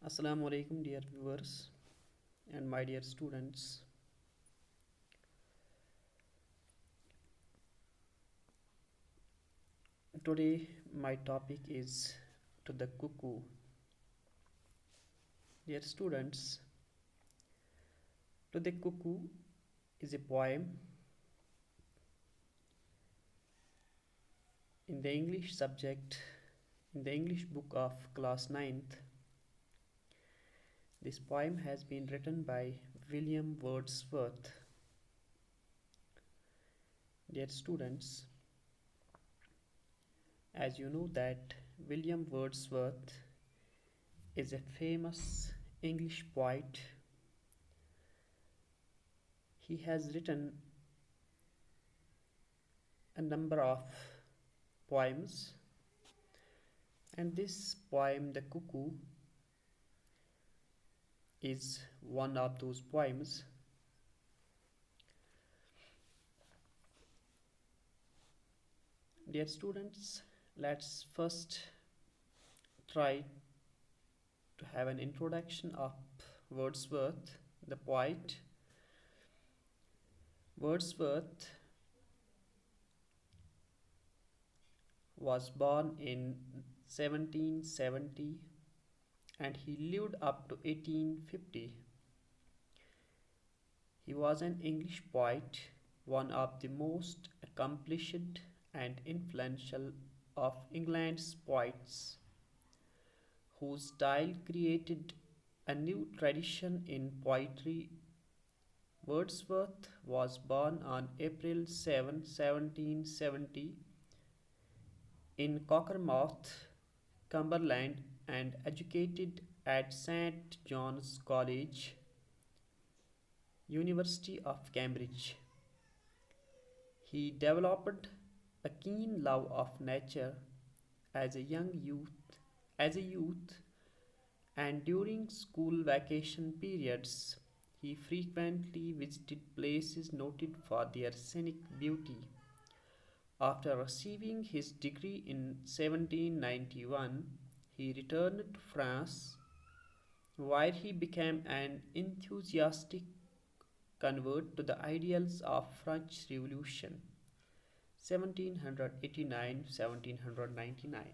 Assalamu alaikum, dear viewers and my dear students. Today, my topic is To the Cuckoo. Dear students, To the Cuckoo is a poem in the English subject in the English book of class 9th. This poem has been written by William Wordsworth. Dear students, as you know that William Wordsworth is a famous English poet. He has written a number of poems, and this poem, The Cuckoo, is one of those poems. Dear students, let's first try to have an introduction of Wordsworth, the poet. Wordsworth was born in 1770 and he lived up to 1850. He was an English poet, one of the most accomplished and influential of England's poets, whose style created a new tradition in poetry. Wordsworth was born on April 7, 1770, in Cockermouth, Cumberland, and educated at St. John's College, University of Cambridge. He developed a keen love of nature as a youth, and during school vacation periods he frequently visited places noted for their scenic beauty. After receiving his degree in 1791, he returned to France, where he became an enthusiastic convert to the ideals of French Revolution 1789-1799.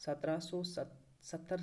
1770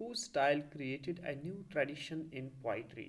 Whose style created a new tradition in poetry.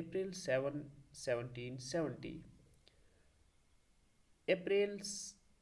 April 7, 1770।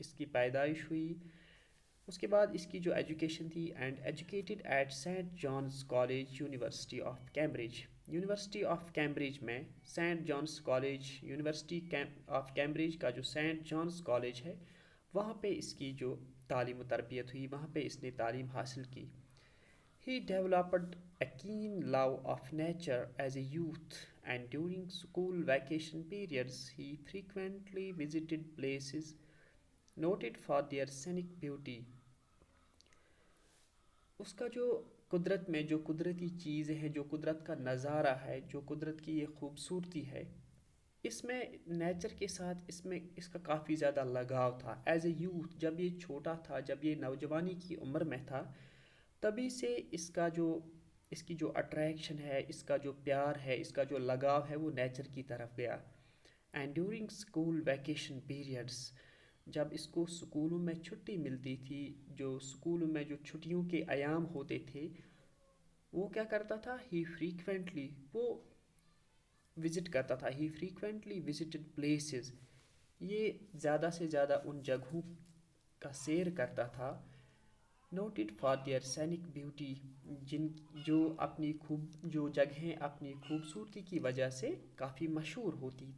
اس کی پیدائش ہوئی. اس کے بعد اس کی جو education تھی and educated at saint John's college university of Cambridge. University of Cambridge میں saint John's college university of Cambridge کا جو سینٹ جانز کالج ہے وہاں پہ اس کی جو تعلیم و تربیت ہوئی, وہاں پہ اس نے تعلیم حاصل کی. He developed a keen love of nature as a youth, and during school vacation periods, he frequently visited places noted for their scenic beauty. اس کا جو قدرت میں جو قدرتی چیزیں ہیں, جو قدرت کا نظارہ ہے, جو قدرت کی یہ خوبصورتی ہے, اس میں نیچر کے ساتھ اس کا کافی زیادہ لگاؤ تھا. ایز اے یوتھ, جب یہ چھوٹا تھا, جب یہ نوجوانی کی عمر میں تھا, تبھی سے اس کی جو اٹریکشن ہے, اس کا جو پیار ہے, اس کا جو لگاؤ ہے, وہ نیچر کی طرف گیا. And during school vacation periods, جب اس کو سکولوں میں چھٹی ملتی تھی, جو سکولوں میں جو چھٹیوں کے ایام ہوتے تھے, وہ کیا کرتا تھا, وہ وزٹ کرتا تھا. ہی فریکوینٹلی وزٹڈ پلیسز, یہ زیادہ سے زیادہ ان جگہوں کا سیر کرتا تھا. Noted for their Sainik beauty, جو جگہیں اپنی خوبصورتی کی وجہ سے کافی مشہور ہوتی.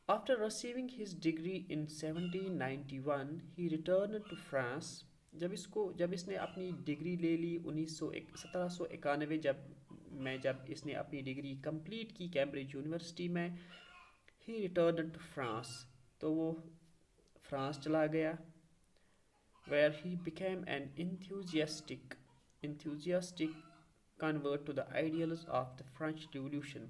After receiving his degree in 1791 he returned to France. جب اس نے اپنی ڈگری لے لی 1791 جب اس نے اپنی ڈگری کمپلیٹ کی کیمبرج یونیورسٹی میں, ہی ریٹرنڈ ٹو فرانس, تو وہ فرانس چلا گیا. where he became an enthusiastic convert to the ideals of the French Revolution.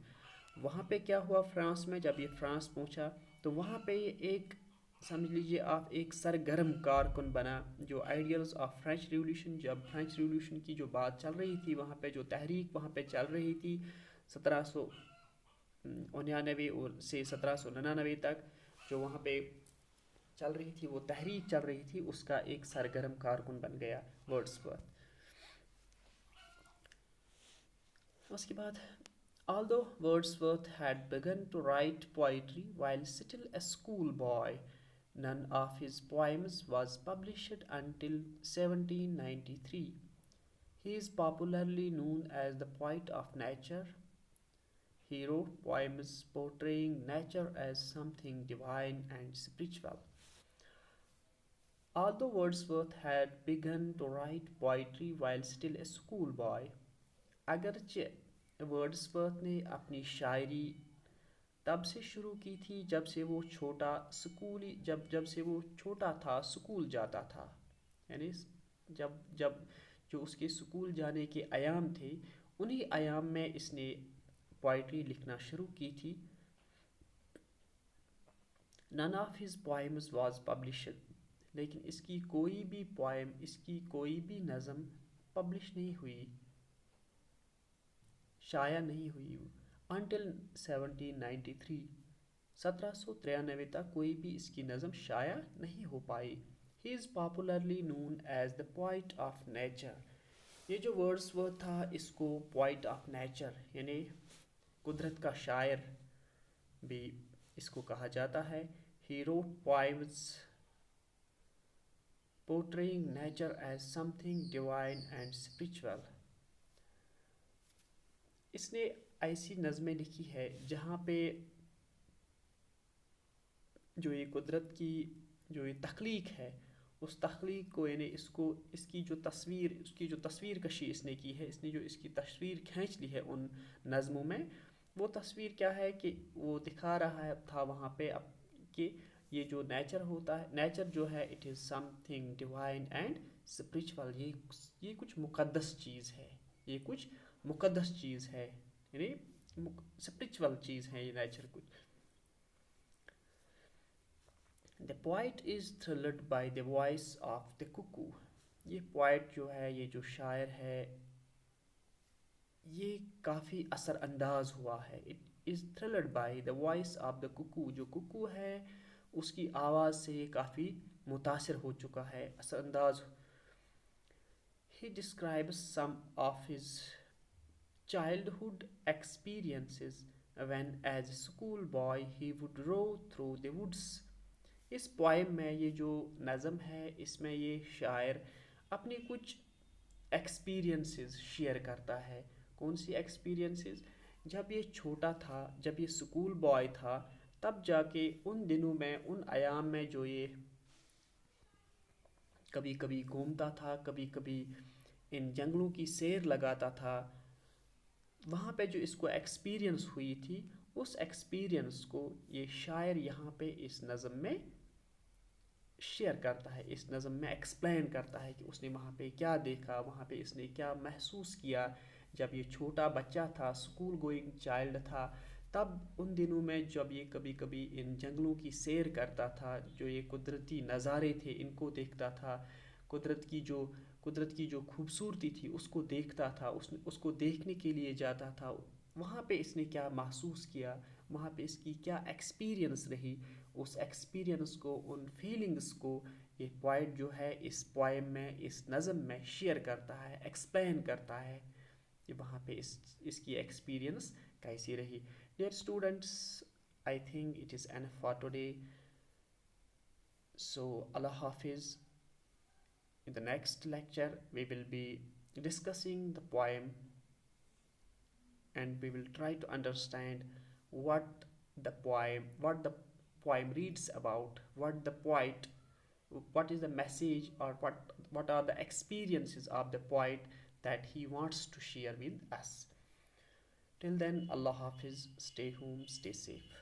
وہاں پہ کیا ہوا فرانس میں, جب یہ فرانس پہنچا تو وہاں پہ ایک سمجھ لیجیے آپ ایک سرگرم کارکن بنا, جو آئیڈیلز آف فرینچ ریولیوشن, جب فرینچ ریولیوشن کی جو بات چل رہی تھی, وہاں پہ جو تحریک وہاں پہ چل رہی تھی 1799 اور سے 1799 تک, جو وہاں پہ چل رہی تھی, وہ تحریک چل رہی تھی, اس کا ایک سرگرم کارکن بن گیا ورڈسورتھ. اس کے بعد although Wordsworth had begun to write poetry while still a schoolboy, none of his poems was published until 1793. He is popularly known as the poet of nature. He wrote poems portraying nature as something divine and spiritual. Although Wordsworth had begun to write poetry while still a schoolboy, اگرچہ ورڈسورتھ نے اپنی شاعری تب سے شروع کی تھی جب سے وہ چھوٹا تھا, سکول جاتا تھا, یعنی جب جو اس کے سکول جانے کے ایام تھے, انہی ایام میں اس نے پوئٹری لکھنا شروع کی تھی. None of his poems was published, لیکن اس کی کوئی بھی پوائم, اس کی کوئی بھی نظم پبلش نہیں ہوئی, شائع نہیں ہوئی. until 1793, 1793 تک کوئی بھی اس کی نظم شائع نہیں ہو پائی. he is popularly known as the poet of nature. یہ جو ورڈسورتھ تھا, اس کو poet of nature یعنی قدرت کا شاعر بھی اس کو کہا جاتا ہے. he wrote poems portraying nature as something divine and spiritual. اس نے ایسی نظمیں لکھی ہے جہاں پہ جو یہ قدرت کی جو یہ تخلیق ہے, اس تخلیق کو یعنی اس کی جو تصویر کشی اس نے کی ہے, اس نے جو اس کی تصویر کھینچ لی ہے ان نظموں میں, وہ تصویر کیا ہے کہ وہ دکھا رہا تھا وہاں پہ کہ یہ جو نیچر ہوتا ہے, نیچر جو ہے it is some thing divine and spiritual, یہ کچھ مقدس چیز ہے, یہ کچھ مقدس چیز ہے, یعنی اسپرچول چیز ہے یہ نیچر کچھ. The poet is thrilled by the voice of the cuckoo. یہ پوائٹ جو ہے, یہ جو شاعر ہے, یہ کافی اثر انداز ہوا ہے. It is thrilled by the voice of the cuckoo. جو ککو ہے اس کی آواز سے یہ کافی متاثر ہو چکا ہے, اثر انداز. He describes some of his childhood experiences when as a schoolboy he would row through the woods. اس پوائم میں یہ جو نظم ہے اس میں یہ شاعر اپنی کچھ ایکسپیرینسز شیئر کرتا ہے. کون سی ایکسپیرینسز؟ جب یہ چھوٹا تھا، جب یہ اسکول بوائے تھا، تب جا کے ان دنوں میں، ان ایام میں جو یہ کبھی کبھی گھومتا تھا، کبھی کبھی ان جنگلوں کی سیر لگاتا تھا، وہاں پہ جو اس کو ایکسپیرینس ہوئی تھی، اس ایکسپیرینس کو یہ شاعر یہاں پہ اس نظم میں شیئر کرتا ہے، اس نظم میں ایکسپلین کرتا ہے کہ اس نے وہاں پہ کیا دیکھا، وہاں پہ اس نے کیا محسوس کیا جب یہ چھوٹا بچہ تھا، اسکول گوئنگ چائلڈ تھا. تب ان دنوں میں جب یہ کبھی کبھی ان جنگلوں کی سیر کرتا تھا، جو یہ قدرتی نظارے تھے ان کو دیکھتا تھا، قدرت کی جو قدرت کی جو خوبصورتی تھی اس کو دیکھتا تھا، اس کو دیکھنے کے لیے جاتا تھا، وہاں پہ اس نے کیا محسوس کیا، وہاں پہ اس کی کیا ایکسپیرینس رہی، اس ایکسپیرینس کو، ان فیلنگس کو یہ پوائٹ جو ہے اس پوائم میں، اس نظم میں شیئر کرتا ہے، ایکسپلین کرتا ہے کہ وہاں پہ اس کی ایکسپیرینس کیسی رہی. Dear students, I think it is enough for today. So اللہ حافظ. In the next lecture we will be discussing the poem, and we will try to understand what what the poem reads about, what the poet, what is the message, or what are the experiences of the poet that he wants to share with us. Till then, Allah Hafiz, stay home, stay safe.